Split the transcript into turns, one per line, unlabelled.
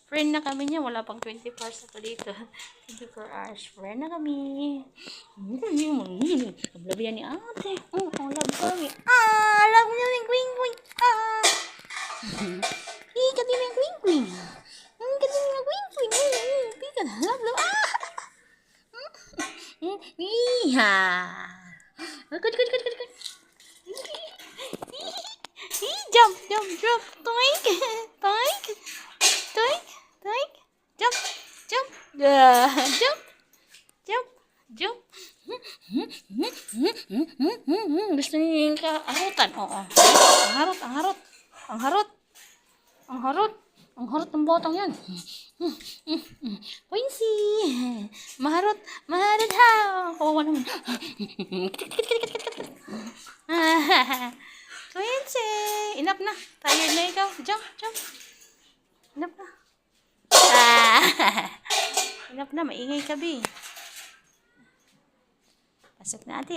Friend na kami niya. Wala pang 24 hours ako dito. 24 hours. Friend na kami. Labi yan ni ate. Oh, love kami. Love niya yung queen queen. Kati yung queen queen. Kati yung queen queen. Pika na. Love. Iha. Good. Jump. Toink. Jump. Jump. Gusto niya yung kaarutan. Oo. Ang harot ng botong yan. Quincy. Maharot ha. Kawawa naman. Quincy. Enough na. Tired na ikaw. Jump. Enough na. Enough na. Maingay ka, Bi. Pasok na ate,